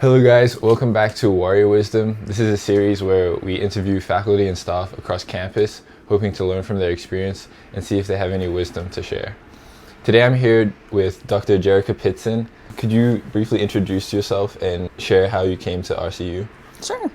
Hello guys, welcome back to Warrior Wisdom. This is a series where we interview faculty and staff across campus, hoping to learn from their experience and see if they have any wisdom to share. Today I'm here with Dr. Jerrica Pitzen. Could you briefly introduce yourself and share how you came to RCU? Sure.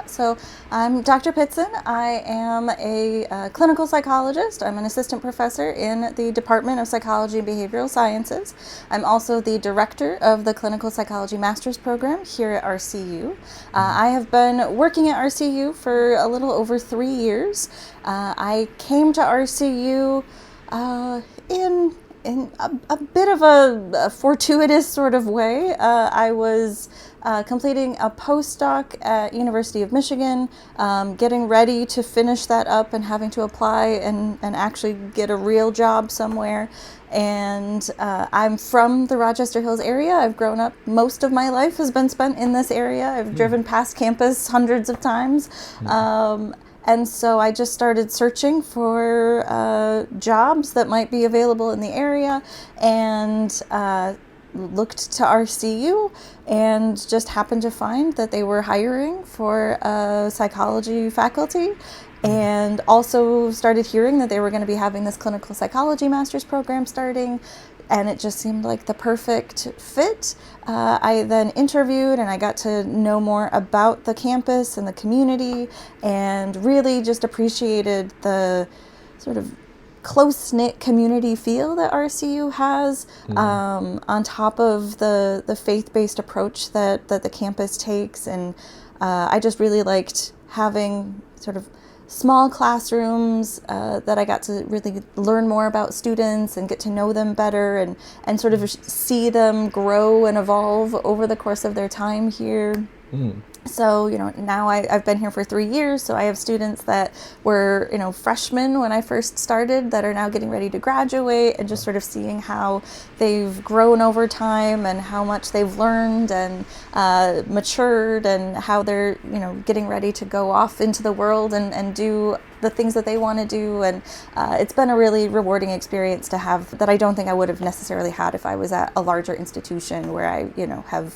So I'm Dr. Pitzen. I am a clinical psychologist. I'm an assistant professor in the Department of Psychology and Behavioral Sciences. I'm also the director of the Clinical Psychology Master's Program here at RCU. I have been working at RCU for a little over 3 years. I came to RCU in a bit of a fortuitous sort of way. I was completing a postdoc at University of Michigan, getting ready to finish that up and having to apply and actually get a real job somewhere. And I'm from the Rochester Hills area. I've grown up, most of my life has been spent in this area. I've driven past campus hundreds of times. And so I just started searching for jobs that might be available in the area and looked to RCU and just happened to find that they were hiring for psychology faculty, and also started hearing that they were going to be having this clinical psychology master's program starting. And it just seemed like the perfect fit. I then interviewed and I got to know more about the campus and the community and really just appreciated the sort of close-knit community feel that RCU has, on top of the faith-based approach that the campus takes. And I just really liked having sort of small classrooms that I got to really learn more about students and get to know them better and sort of see them grow and evolve over the course of their time here. So, now I've been here for 3 years, so I have students that were, freshmen when I first started that are now getting ready to graduate, and just sort of seeing how they've grown over time and how much they've learned and matured, and how they're, getting ready to go off into the world and do the things that they want to do. And it's been a really rewarding experience to have that I don't think I would have necessarily had if I was at a larger institution where I, have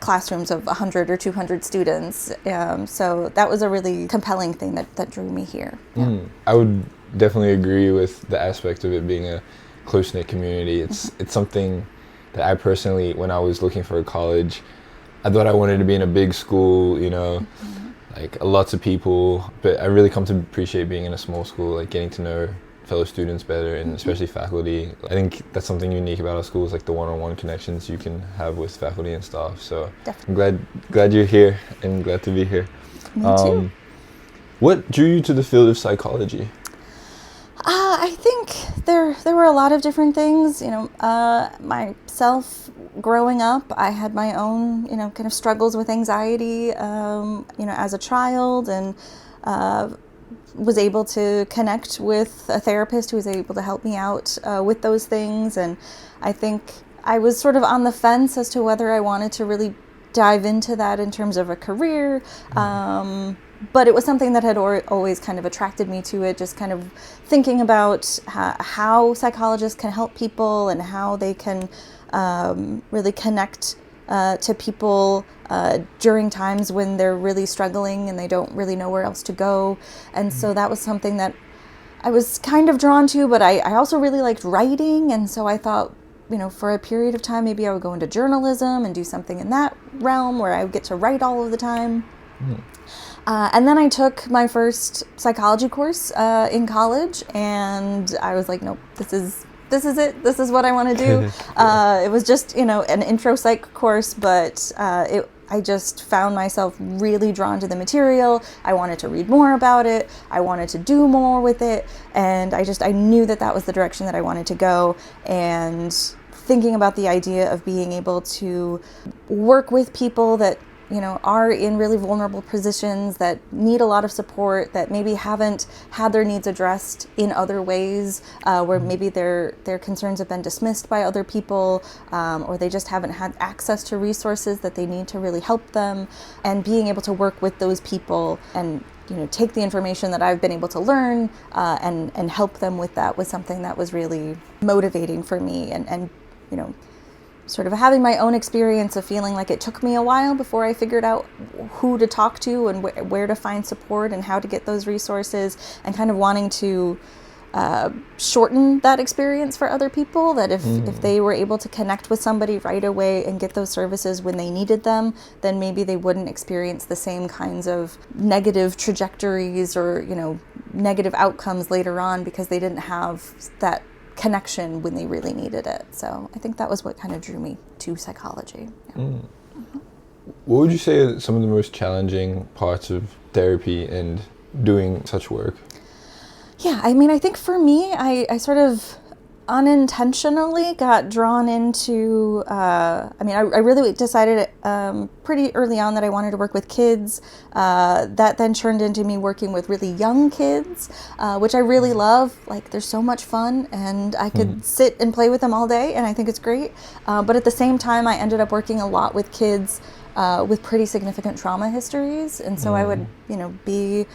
classrooms of 100 or 200 students. So that was a really compelling thing that drew me here. Yeah. I would definitely agree with the aspect of it being a close-knit community. It's something that I personally, when I was looking for a college, I thought I wanted to be in a big school, like lots of people, but I really come to appreciate being in a small school, like getting to know fellow students better, and especially faculty. I think that's something unique about our schools, like the one-on-one connections you can have with faculty and staff. So definitely. I'm glad you're here and glad to be here. Me too. What drew you to the field of psychology? I think there were a lot of different things. Myself growing up, I had my own, kind of struggles with anxiety, as a child, and was able to connect with a therapist who was able to help me out with those things. And I think I was sort of on the fence as to whether I wanted to really dive into that in terms of a career. But it was something that had always kind of attracted me to it, just kind of thinking about how psychologists can help people and how they can really connect to people during times when they're really struggling and they don't really know where else to go. And so that was something that I was kind of drawn to, but I also really liked writing. And so I thought, for a period of time, maybe I would go into journalism and do something in that realm where I would get to write all of the time. And then I took my first psychology course in college, and I was like, nope, this is it. This is what I want to do. It was just, an intro psych course, but I just found myself really drawn to the material. I wanted to read more about it. I wanted to do more with it. And I knew that was the direction that I wanted to go. And thinking about the idea of being able to work with people that are in really vulnerable positions, that need a lot of support, that maybe haven't had their needs addressed in other ways, where maybe their concerns have been dismissed by other people, or they just haven't had access to resources that they need to really help them. And being able to work with those people and take the information that I've been able to learn and help them with that was something that was really motivating for me, and sort of having my own experience of feeling like it took me a while before I figured out who to talk to and where to find support and how to get those resources, and kind of wanting to shorten that experience for other people, that if they were able to connect with somebody right away and get those services when they needed them, then maybe they wouldn't experience the same kinds of negative trajectories or, negative outcomes later on because they didn't have that connection when they really needed it. So I think that was what kind of drew me to psychology. Yeah. What would you say are some of the most challenging parts of therapy and doing such work? Yeah, I mean, I think for me, I sort of unintentionally got drawn into, I really decided pretty early on that I wanted to work with kids. That then turned into me working with really young kids, which I really love. Like, they're so much fun, and I could sit and play with them all day, and I think it's great. But at the same time, I ended up working a lot with kids with pretty significant trauma histories. And so I would, be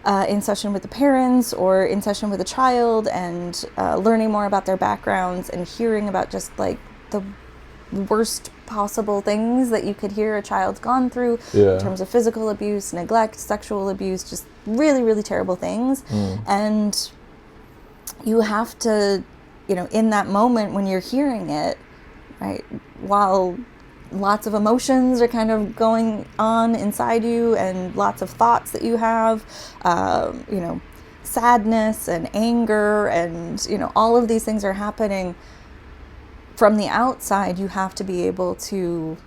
in session with the parents or in session with a child and learning more about their backgrounds and hearing about just like the worst possible things that you could hear a child's gone through in terms of physical abuse, neglect, sexual abuse, just really, really terrible things. And you have to, in that moment when you're hearing it, right, while lots of emotions are kind of going on inside you and lots of thoughts that you have, sadness and anger and, all of these things are happening. From the outside, you have to be able to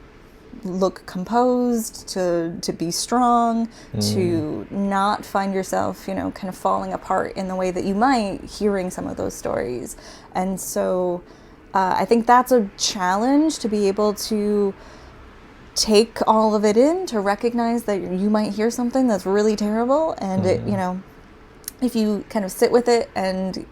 look composed, to be strong, to not find yourself, kind of falling apart in the way that you might hearing some of those stories. And so I think that's a challenge, to be able to take all of it in, to recognize that you might hear something that's really terrible, and it, if you kind of sit with it and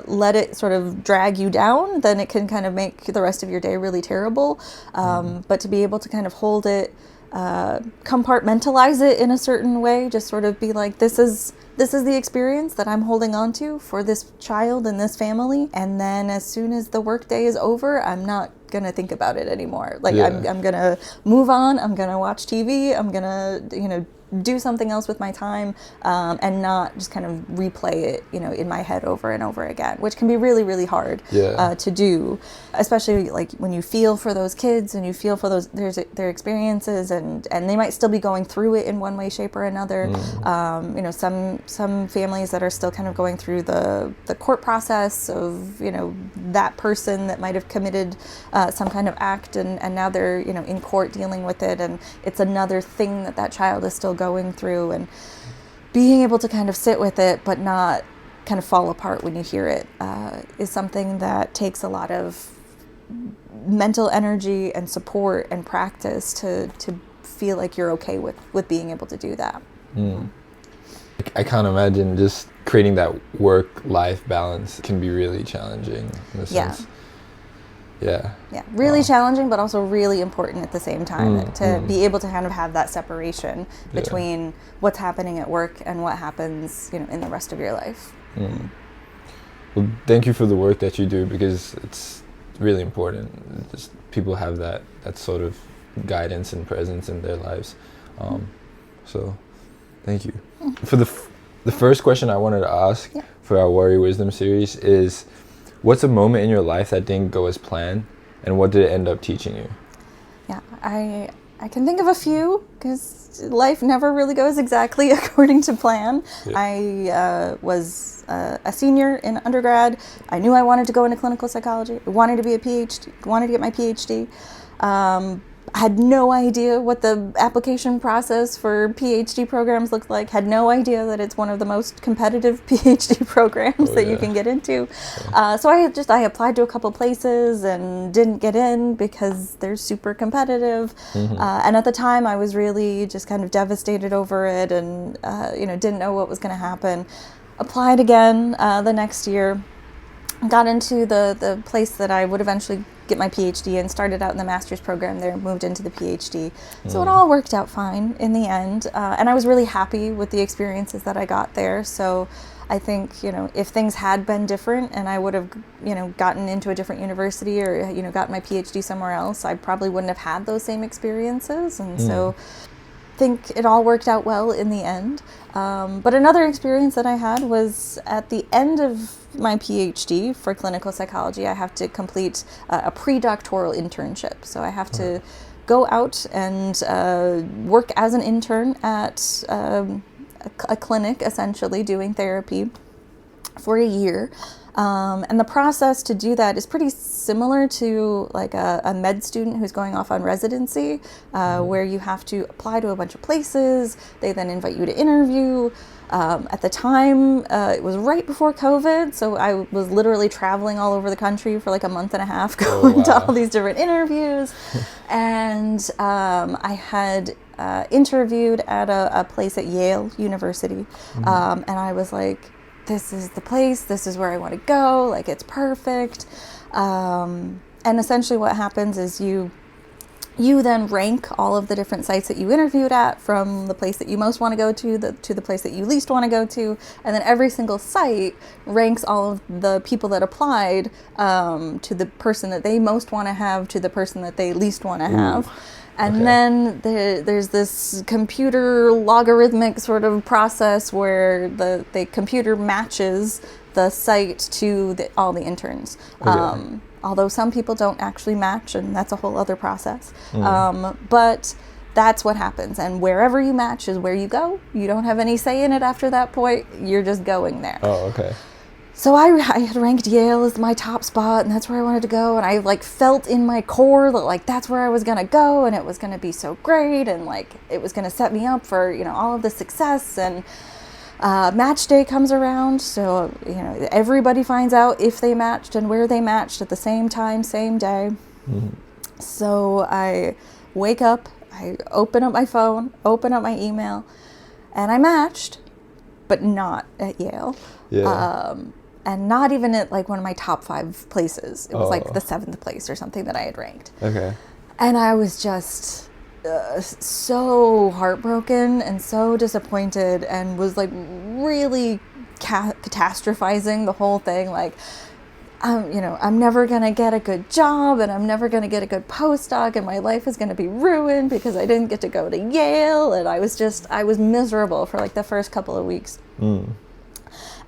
let it sort of drag you down, then it can kind of make the rest of your day really terrible. But to be able to kind of hold it, compartmentalize it in a certain way, just sort of be like, this is the experience that I'm holding on to for this child and this family. And then as soon as the workday is over, I'm not going to think about it anymore. Like, I'm going to move on. I'm going to watch TV. I'm going to, do something else with my time, and not just kind of replay it, in my head over and over again, which can be really, really hard to do, especially like when you feel for those kids and you feel for their experiences, and they might still be going through it in one way, shape, or another. Some families that are still kind of going through the court process of, that person that might have committed some kind of act, and now they're, in court dealing with it, and it's another thing that child is still going through, and being able to kind of sit with it but not kind of fall apart when you hear it is something that takes a lot of mental energy and support and practice to feel like you're okay with being able to do that. I can't imagine just creating that work-life balance can be really challenging in a sense. Yeah, really challenging, but also really important at the same time, to be able to kind of have that separation between what's happening at work and what happens, in the rest of your life. Well, thank you for the work that you do, because it's really important. Just people have that sort of guidance and presence in their lives. So, thank you. For the first question I wanted to ask for our Warrior Wisdom series is, what's a moment in your life that didn't go as planned, and what did it end up teaching you? Yeah, I can think of a few, because life never really goes exactly according to plan. I was a senior in undergrad. I knew I wanted to go into clinical psychology. I wanted to be a PhD, wanted to get my PhD. I had no idea what the application process for PhD programs looked like, had no idea that it's one of the most competitive PhD programs that you can get into. So I applied to a couple places and didn't get in because they're super competitive. And at the time I was really just kind of devastated over it, and didn't know what was going to happen. Applied again the next year, got into the place that I would eventually get my PhD in, started out in the master's program there, moved into the PhD. So it all worked out fine in the end. And I was really happy with the experiences that I got there. So I think, if things had been different and I would have, gotten into a different university or, gotten my PhD somewhere else, I probably wouldn't have had those same experiences. And so I think it all worked out well in the end. But another experience that I had was at the end of my PhD for clinical psychology, I have to complete a pre-doctoral internship. So I have to go out and work as an intern at a clinic, essentially doing therapy for a year. And the process to do that is pretty similar to like a med student who's going off on residency, where you have to apply to a bunch of places. They then invite you to interview. At the time, it was right before COVID, so I was literally traveling all over the country for like a month and a half, going to all these different interviews. And I had interviewed at a place at Yale University, and I was like, this is the place, this is where I want to go, like it's perfect. And essentially what happens is you then rank all of the different sites that you interviewed at, from the place that you most want to go to the place that you least want to go to, and then every single site ranks all of the people that applied to the person that they most want to have to the person that they least want to have. And then there's this computer logarithmic sort of process where the computer matches the site to all the interns. Although some people don't actually match, and that's a whole other process. But that's what happens. And wherever you match is where you go. You don't have any say in it after that point. You're just going there. Oh, okay. So I had ranked Yale as my top spot, and that's where I wanted to go. And I like felt in my core that like that's where I was going to go, and it was going to be so great, and like it was going to set me up for, all of the success. And match day comes around, so everybody finds out if they matched and where they matched at the same time, same day. So I wake up, I open up my phone, open up my email, and I matched, but not at Yale. And not even at like one of my top 5 places. It was like the 7th place or something that I had ranked. Okay. And I was just so heartbroken and so disappointed, and was like really catastrophizing the whole thing. Like, I'm never going to get a good job, and I'm never going to get a good postdoc, and my life is going to be ruined because I didn't get to go to Yale. And I was miserable for like the first couple of weeks.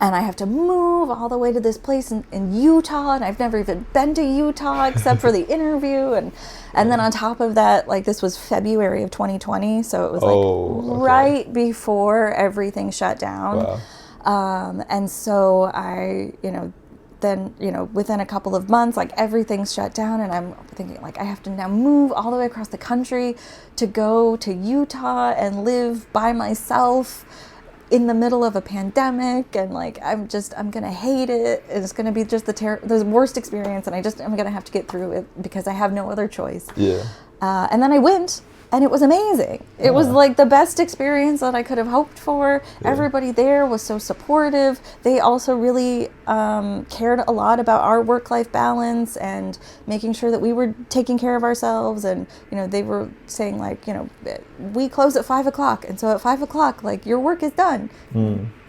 And I have to move all the way to this place in Utah, and I've never even been to Utah except for the interview. And then on top of that, like this was February of 2020, so it was right before everything shut down. And so I, then, within a couple of months, like everything's shut down, and I'm thinking like I have to now move all the way across the country to go to Utah and live by myself in the middle of a pandemic, and like I'm gonna hate it. It's gonna be just the worst experience, and I'm gonna have to get through it because I have no other choice. And then I went, and it was amazing. It was like the best experience that I could have hoped for. Everybody there was so supportive. They also really cared a lot about our work-life balance and making sure that we were taking care of ourselves. And they were saying like, we close at 5 o'clock, and so at 5 o'clock, like your work is done.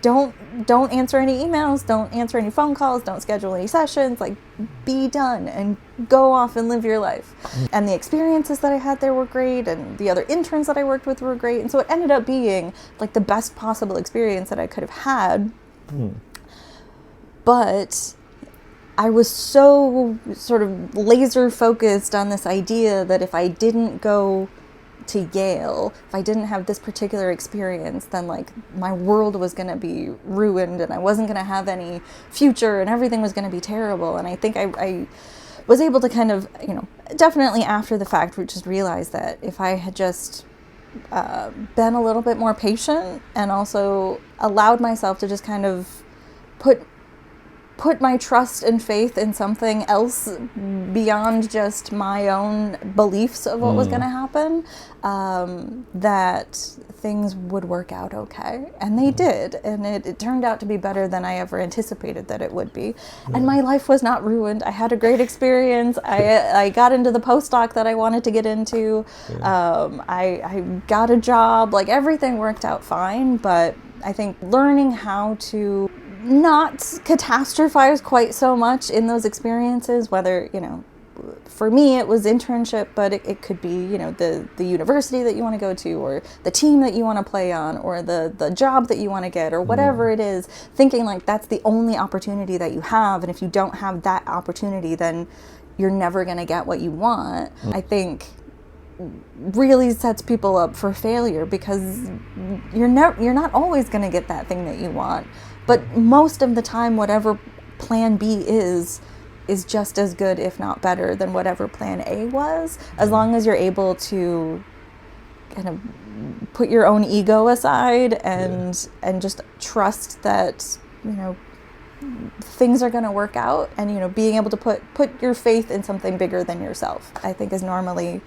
Don't answer any emails, don't answer any phone calls, don't schedule any sessions, like be done and go off and live your life. And the experiences that I had there were great, and the other interns that I worked with were great. And so it ended up being like the best possible experience that I could have had. But I was so sort of laser focused on this idea that if I didn't go to Yale, if I didn't have this particular experience, then like my world was going to be ruined, and I wasn't going to have any future, and everything was going to be terrible. And I think I was able to kind of, definitely after the fact, just realize that if I had just been a little bit more patient, and also allowed myself to just kind of put my trust and faith in something else beyond just my own beliefs of what was going to happen, that things would work out okay. And they did. And it turned out to be better than I ever anticipated that it would be. And my life was not ruined. I had a great experience. I got into the postdoc that I wanted to get into. I got a job. Like everything worked out fine. But I think learning how to not catastrophize quite so much in those experiences, whether, for me it was internship, but it could be, the university that you want to go to, or the team that you want to play on, or the job that you want to get, or whatever it is, thinking like that's the only opportunity that you have, and if you don't have that opportunity, then you're never going to get what you want. I think really sets people up for failure, because you're not always going to get that thing that you want, but most of the time whatever plan B is just as good, if not better, than whatever plan A was, as long as you're able to kind of put your own ego aside and just trust that things are going to work out, and being able to put your faith in something bigger than yourself, I think, is normally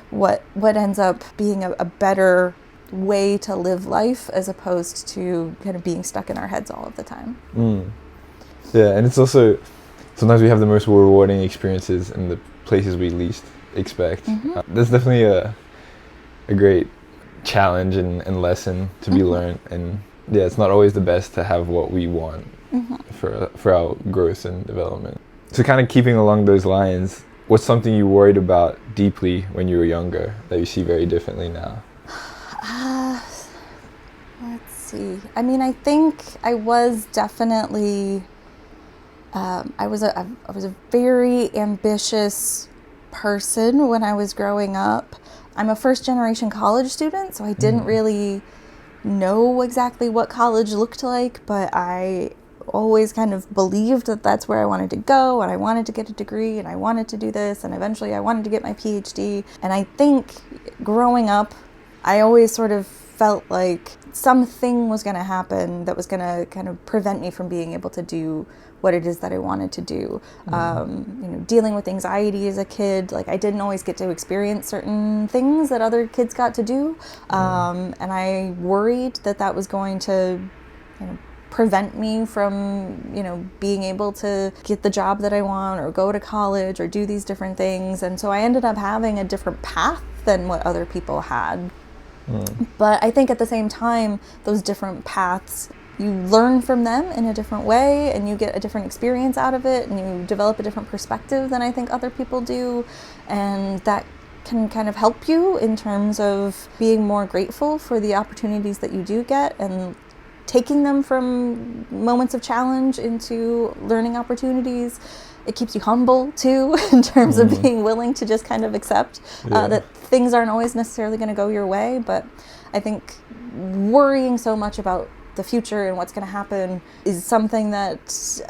what ends up being a better way to live life, as opposed to kind of being stuck in our heads all of the time. Yeah, and it's also sometimes we have the most rewarding experiences in the places we least expect. That's definitely a great challenge and lesson to be learned. And yeah, it's not always the best to have what we want for our growth and development. So kind of keeping along those lines, what's something you worried about deeply when you were younger that you see very differently now? Let's see. I mean, I think I was definitely, I was a very ambitious person when I was growing up. I'm a first-generation college student, so I didn't really know exactly what college looked like, but I always kind of believed that that's where I wanted to go, and I wanted to get a degree, and I wanted to do this, and eventually I wanted to get my PhD. And I think growing up, I always sort of felt like something was going to happen that was going to kind of prevent me from being able to do what it is that I wanted to do. Dealing with anxiety as a kid, like I didn't always get to experience certain things that other kids got to do. And I worried that was going to, prevent me from, being able to get the job that I want, or go to college, or do these different things. And so I ended up having a different path than what other people had. But I think at the same time, those different paths, you learn from them in a different way, and you get a different experience out of it, and you develop a different perspective than I think other people do. And that can kind of help you in terms of being more grateful for the opportunities that you do get, and taking them from moments of challenge into learning opportunities. It keeps you humble too, in terms of being willing to just kind of accept that things aren't always necessarily going to go your way. But I think worrying so much about the future and what's going to happen is something that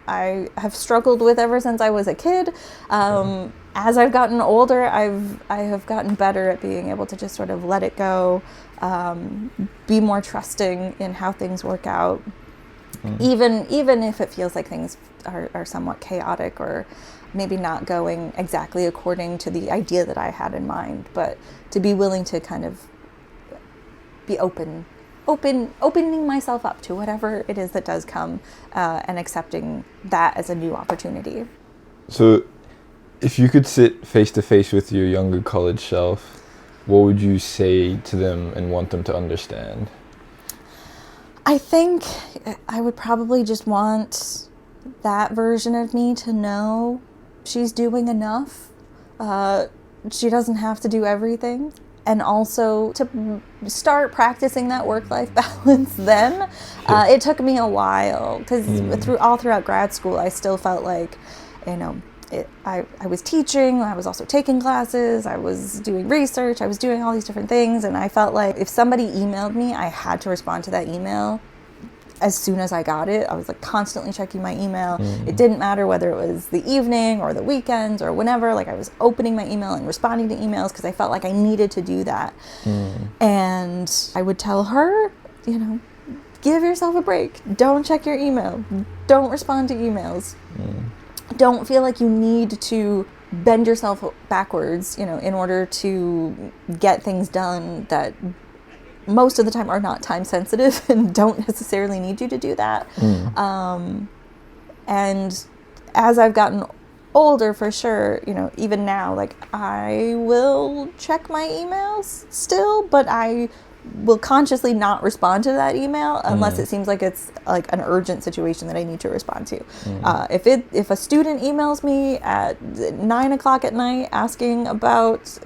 I have struggled with ever since I was a kid. As I've gotten older, I have gotten better at being able to just sort of let it go, be more trusting in how things work out, even if it feels like things are somewhat chaotic, or maybe not going exactly according to the idea that I had in mind. But to be willing to kind of be opening myself up to whatever it is that does come, and accepting that as a new opportunity. So if you could sit face to face with your younger college self, what would you say to them and want them to understand? I think I would probably just want that version of me to know she's doing enough. She doesn't have to do everything. And also to start practicing that work-life balance then. It took me a while, because throughout grad school, I still felt like, I was teaching, I was also taking classes, I was doing research, I was doing all these different things, and I felt like if somebody emailed me, I had to respond to that email as soon as I got it. I was like constantly checking my email. It didn't matter whether it was the evening or the weekends or whenever, like I was opening my email and responding to emails because I felt like I needed to do that. And I would tell her, give yourself a break. Don't check your email. Don't respond to emails. Don't feel like you need to bend yourself backwards, in order to get things done that most of the time are not time sensitive and don't necessarily need you to do that. And as I've gotten older, for sure, even now, like I will check my emails still, but I will consciously not respond to that email unless it seems like it's like an urgent situation that I need to respond to. If a student emails me at 9 o'clock at night asking about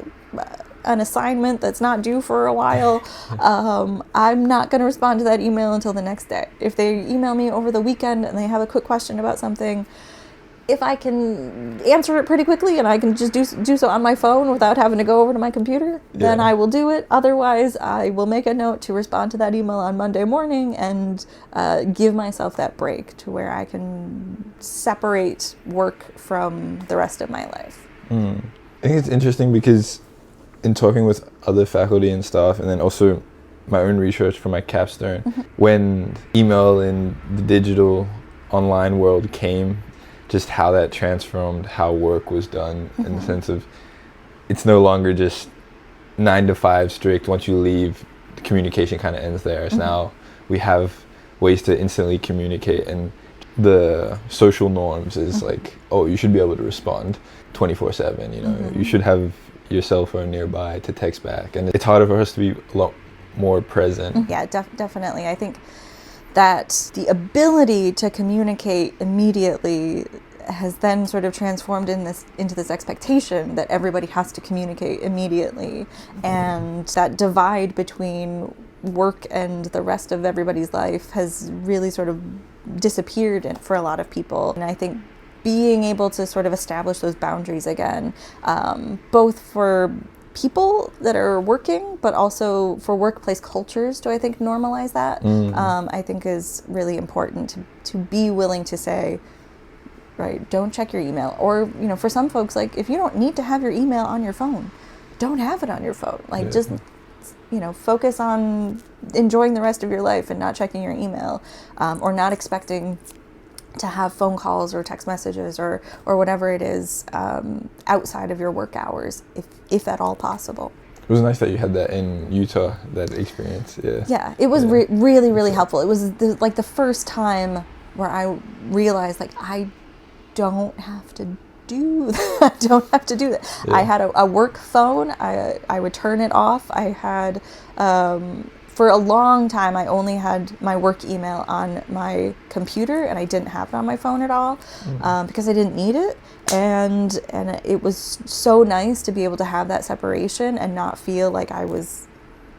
an assignment that's not due for a while, I'm not going to respond to that email until the next day. If they email me over the weekend and they have a quick question about something, if I can answer it pretty quickly and I can just do so on my phone without having to go over to my computer, then I will do it. Otherwise, I will make a note to respond to that email on Monday morning and give myself that break to where I can separate work from the rest of my life. I think it's interesting because in talking with other faculty and staff, and then also my own research for my capstone, when email and the digital online world came, just how that transformed how work was done in the sense of it's no longer just 9 to 5 strict. Once you leave, the communication kind of ends there. It's now we have ways to instantly communicate, and the social norms is like, oh, you should be able to respond 24/7. You know, you should have your cell phone nearby to text back, and it's harder for us to be a lot more present. Yeah, definitely. I think that the ability to communicate immediately has then sort of transformed into this expectation that everybody has to communicate immediately, and that divide between work and the rest of everybody's life has really sort of disappeared for a lot of people. And I think being able to sort of establish those boundaries again, both for people that are working, but also for workplace cultures to, I think, normalize that, I think is really important to be willing to say, right, don't check your email. Or, you know, for some folks, like, if you don't need to have your email on your phone, don't have it on your phone. Like, just, you know, focus on enjoying the rest of your life and not checking your email, or not expecting to have phone calls or text messages or whatever it is outside of your work hours, if at all possible. It was nice that you had that in Utah, that experience. Yeah, it was really helpful. It was the first time where I realized, like, I don't have to do that. I don't have to do that. I had a work phone. I would turn it off. I had for a long time, I only had my work email on my computer, and I didn't have it on my phone at all, because I didn't need it. And it was so nice to be able to have that separation and not feel like I was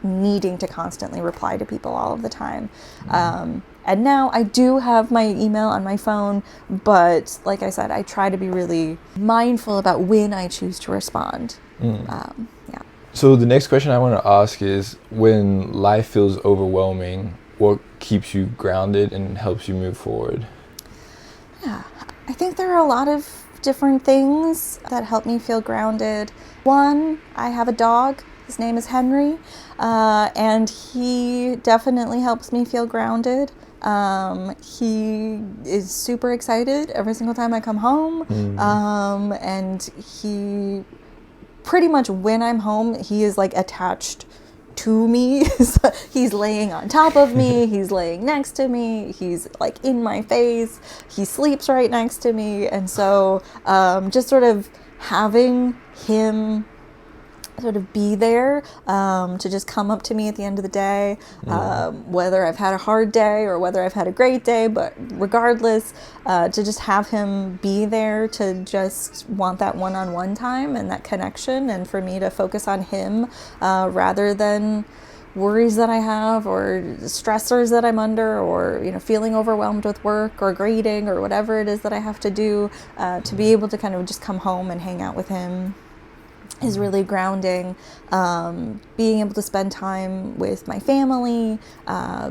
needing to constantly reply to people all of the time. And now I do have my email on my phone, but like I said, I try to be really mindful about when I choose to respond. So the next question I want to ask is, when life feels overwhelming, what keeps you grounded and helps you move forward? Yeah, I think there are a lot of different things that help me feel grounded. One, I have a dog. His name is Henry, and he definitely helps me feel grounded. He is super excited every single time I come home, and he pretty much, when I'm home, he is like attached to me. He's laying on top of me, he's laying next to me, he's like in my face, he sleeps right next to me. And so just sort of having him sort of be there, to just come up to me at the end of the day, whether I've had a hard day or whether I've had a great day, but regardless, to just have him be there, to just want that one-on-one time and that connection, and for me to focus on him rather than worries that I have or stressors that I'm under, or, you know, feeling overwhelmed with work or grading or whatever it is that I have to do, to be able to kind of just come home and hang out with him is really grounding. Being able to spend time with my family,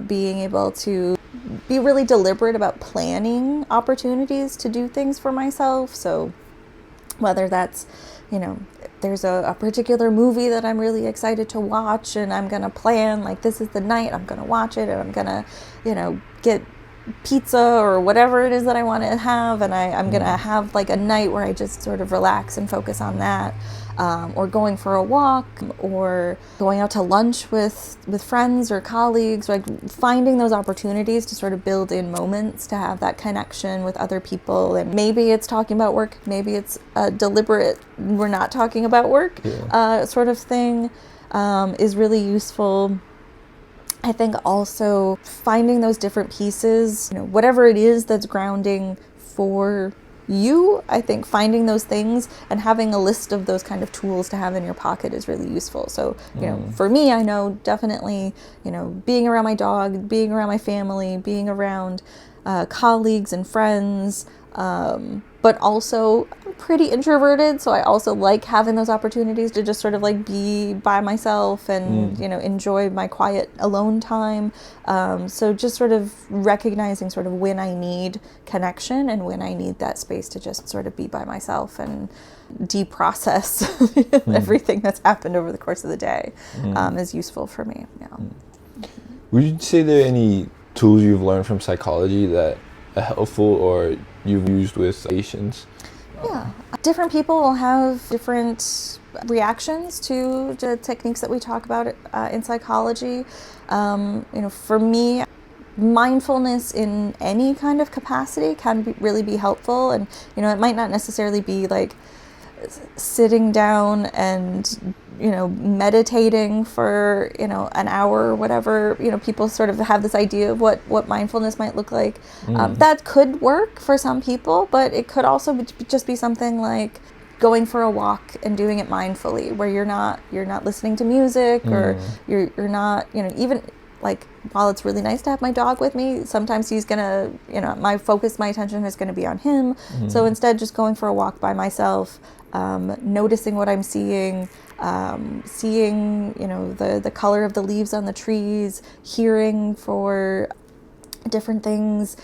being able to be really deliberate about planning opportunities to do things for myself. So whether that's, you know, there's a particular movie that I'm really excited to watch, and I'm gonna plan, like, this is the night I'm gonna watch it, and I'm gonna, you know, get pizza or whatever it is that I want to have, and I'm gonna have like a night where I just sort of relax and focus on that, or going for a walk, or going out to lunch with friends or colleagues, like finding those opportunities to sort of build in moments to have that connection with other people. And maybe it's talking about work, maybe it's a deliberate we're not talking about work sort of thing, is really useful. I think also finding those different pieces, whatever it is that's grounding for you, I think finding those things and having a list of those kind of tools to have in your pocket is really useful. So, for me, I know definitely, being around my dog, being around my family, being around colleagues and friends, but also I'm pretty introverted, so I also like having those opportunities to just sort of like be by myself and enjoy my quiet alone time. So just sort of recognizing sort of when I need connection and when I need that space to just sort of be by myself and deprocess everything that's happened over the course of the day is useful for me. Would you say there are any tools you've learned from psychology that are helpful or you've used with patients? Yeah. Different people will have different reactions to the techniques that we talk about in psychology. For me, mindfulness in any kind of capacity can really be helpful. And, it might not necessarily be like sitting down and meditating for an hour or whatever. People sort of have this idea of what mindfulness might look like. That could work for some people, but it could also just be something like going for a walk and doing it mindfully, where you're not listening to music or you're not even like, while it's really nice to have my dog with me, sometimes he's gonna my attention is gonna be on him. So instead, just going for a walk by myself, noticing what I'm seeing, seeing the color of the leaves on the trees, hearing for different things,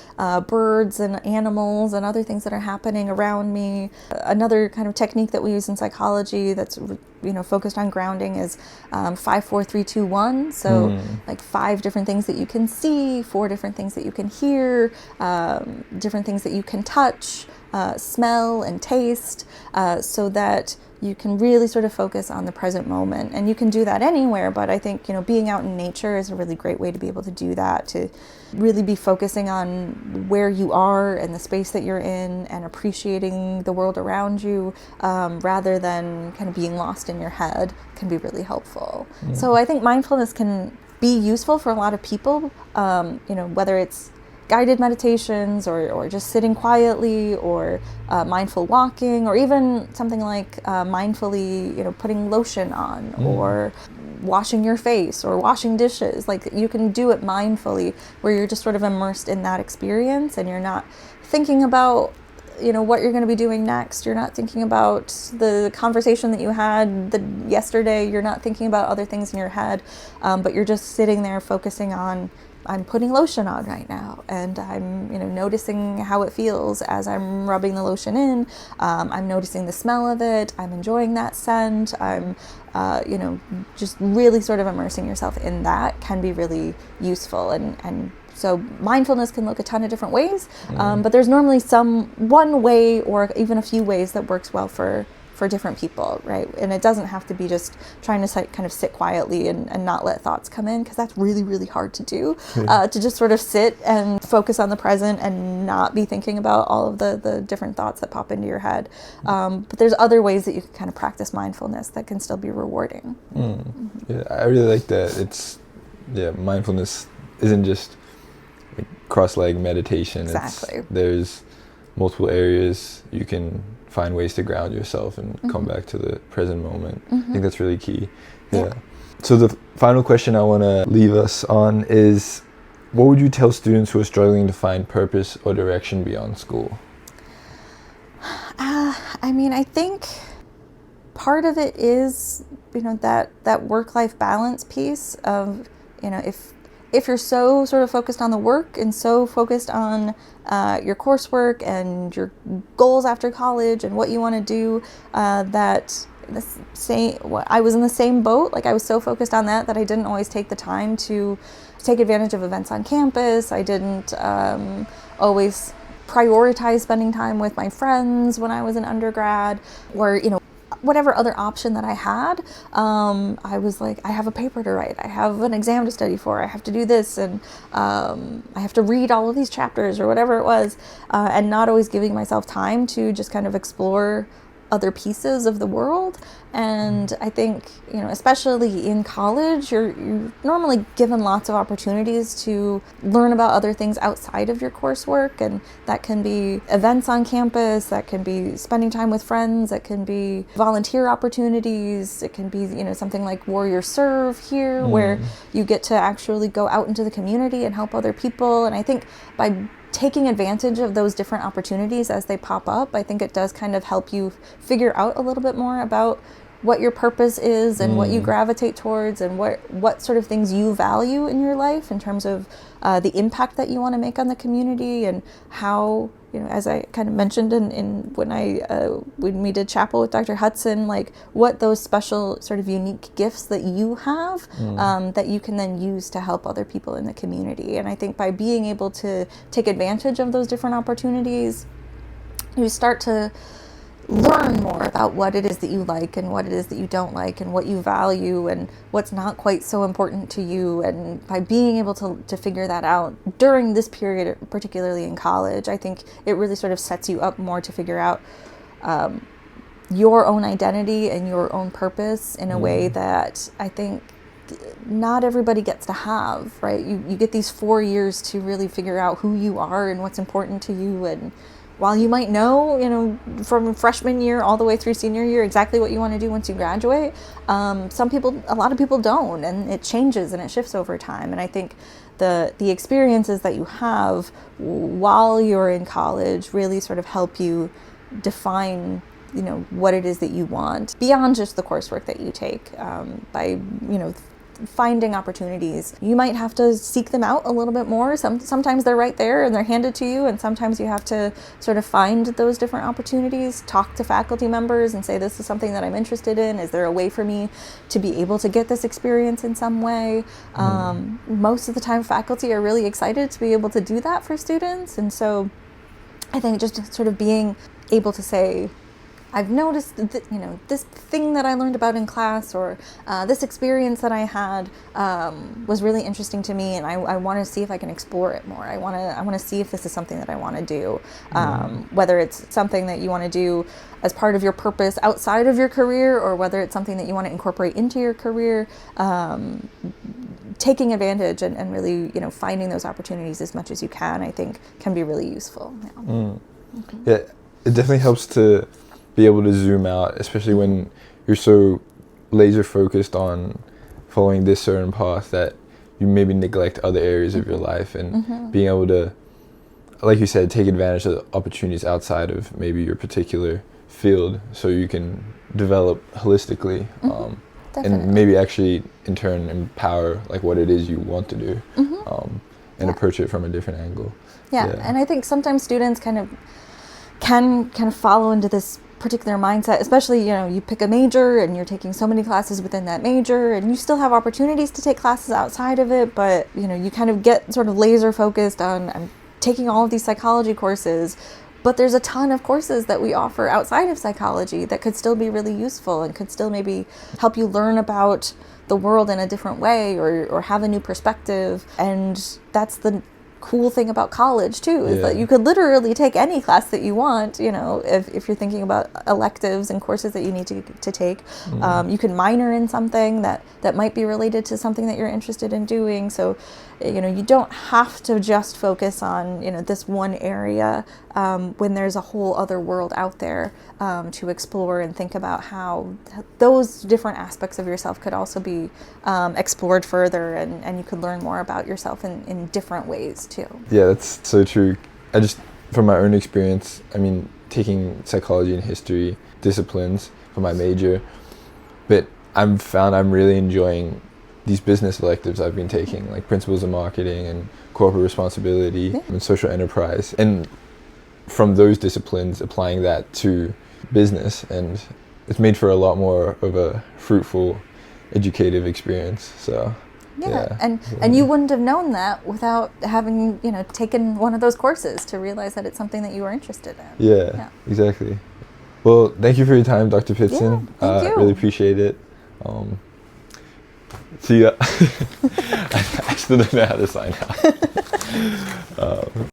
birds and animals and other things that are happening around me. Another kind of technique that we use in psychology that's focused on grounding is 5, 4, 3, 2, 1. So like 5 different things that you can see, 4 different things that you can hear, different things that you can touch, smell and taste, so that you can really sort of focus on the present moment. And you can do that anywhere, but I think, being out in nature is a really great way to be able to do that, to really be focusing on where you are and the space that you're in and appreciating the world around you, rather than kind of being lost in your head, can be really helpful. So I think mindfulness can be useful for a lot of people, whether it's guided meditations or just sitting quietly, or mindful walking, or even something like mindfully, putting lotion on, or washing your face or washing dishes. Like, you can do it mindfully, where you're just sort of immersed in that experience and you're not thinking about what you're going to be doing next. You're not thinking about the conversation that you had yesterday. You're not thinking about other things in your head, but you're just sitting there focusing on, I'm putting lotion on right now, and I'm noticing how it feels as I'm rubbing the lotion in. I'm noticing the smell of it. I'm enjoying that scent. I'm just really sort of immersing yourself in that can be really useful. And so mindfulness can look a ton of different ways, but there's normally one way or even a few ways that works well for different people, right? And it doesn't have to be just trying to kind of sit quietly and not let thoughts come in, because that's really, really hard to do, to just sort of sit and focus on the present and not be thinking about all of the different thoughts that pop into your head. But there's other ways that you can kind of practice mindfulness that can still be rewarding. Yeah, I really like that. Mindfulness isn't just like cross-leg meditation. Exactly. There's multiple areas you can find ways to ground yourself and come back to the present moment. I think that's really key. Yeah. So the final question I want to leave us on is, what would you tell students who are struggling to find purpose or direction beyond school? I think part of it is, that work-life balance piece of, if you're so sort of focused on the work and so focused on your coursework and your goals after college and what you want to do, I was in the same boat. Like, I was so focused on that I didn't always take the time to take advantage of events on campus. I didn't always prioritize spending time with my friends when I was an undergrad, or whatever other option that I had. I was like, I have a paper to write, I have an exam to study for, I have to do this, and I have to read all of these chapters or whatever it was, and not always giving myself time to just kind of explore other pieces of the world. And I think, especially in college, you're normally given lots of opportunities to learn about other things outside of your coursework. And that can be events on campus, that can be spending time with friends, that can be volunteer opportunities, it can be, something like Warrior Serve here, where you get to actually go out into the community and help other people. And I think by taking advantage of those different opportunities as they pop up, I think it does kind of help you figure out a little bit more about what your purpose is and what you gravitate towards and what sort of things you value in your life in terms of the impact that you want to make on the community, and how, as I kind of mentioned when we did chapel with Dr. Hudson, like what those special sort of unique gifts that you have that you can then use to help other people in the community. And I think by being able to take advantage of those different opportunities, you start to learn more about what it is that you like and what it is that you don't like and what you value and what's not quite so important to you. And by being able to figure that out during this period, particularly in college, I think it really sort of sets you up more to figure out your own identity and your own purpose in a way that I think not everybody gets to have, right? You get these 4 years to really figure out who you are and what's important to you. And while you might know, from freshman year all the way through senior year exactly what you want to do once you graduate, a lot of people don't, and it changes and it shifts over time. And I think the experiences that you have while you're in college really sort of help you define, what it is that you want beyond just the coursework that you take, by, finding opportunities. You might have to seek them out a little bit more. Sometimes they're right there and they're handed to you, and sometimes you have to sort of find those different opportunities, talk to faculty members and say, this is something that I'm interested in. Is there a way for me to be able to get this experience in some way? Most of the time faculty are really excited to be able to do that for students. And so I think just sort of being able to say, I've noticed that, this thing that I learned about in class, or this experience that I had was really interesting to me, and I want to see if I can explore it more. I want to see if this is something that I want to do. Whether it's something that you want to do as part of your purpose outside of your career, or whether it's something that you want to incorporate into your career, taking advantage and really, finding those opportunities as much as you can, I think can be really useful. Yeah, it definitely helps to be able to zoom out, especially when you're so laser focused on following this certain path that you maybe neglect other areas of your life, and being able to, like you said, take advantage of the opportunities outside of maybe your particular field, so you can develop holistically, and maybe actually in turn empower like what it is you want to do, and approach it from a different angle. And I think sometimes students can follow into this particular mindset, especially, you pick a major and you're taking so many classes within that major, and you still have opportunities to take classes outside of it, but, you kind of get sort of laser focused on, I'm taking all of these psychology courses, but there's a ton of courses that we offer outside of psychology that could still be really useful and could still maybe help you learn about the world in a different way, or have a new perspective. And that's the cool thing about college too, is that you could literally take any class that you want, if you're thinking about electives and courses that you need to take. You can minor in something that might be related to something that you're interested in doing. So you don't have to just focus on this one area, when there's a whole other world out there to explore, and think about how those different aspects of yourself could also be explored further, and you could learn more about yourself in different ways too. Yeah, that's so true. From my own experience, taking psychology and history disciplines for my major, but I've found I'm really enjoying these business electives I've been taking, like principles of marketing and corporate responsibility and social enterprise. And from those disciplines, applying that to business, and it's made for a lot more of a fruitful, educative experience. So and you wouldn't have known that without having taken one of those courses to realize that it's something that you were interested in. Yeah. Exactly. Well, thank you for your time, Dr. Pitzen. Thank you. Really appreciate it. See ya. I still don't know how to sign out.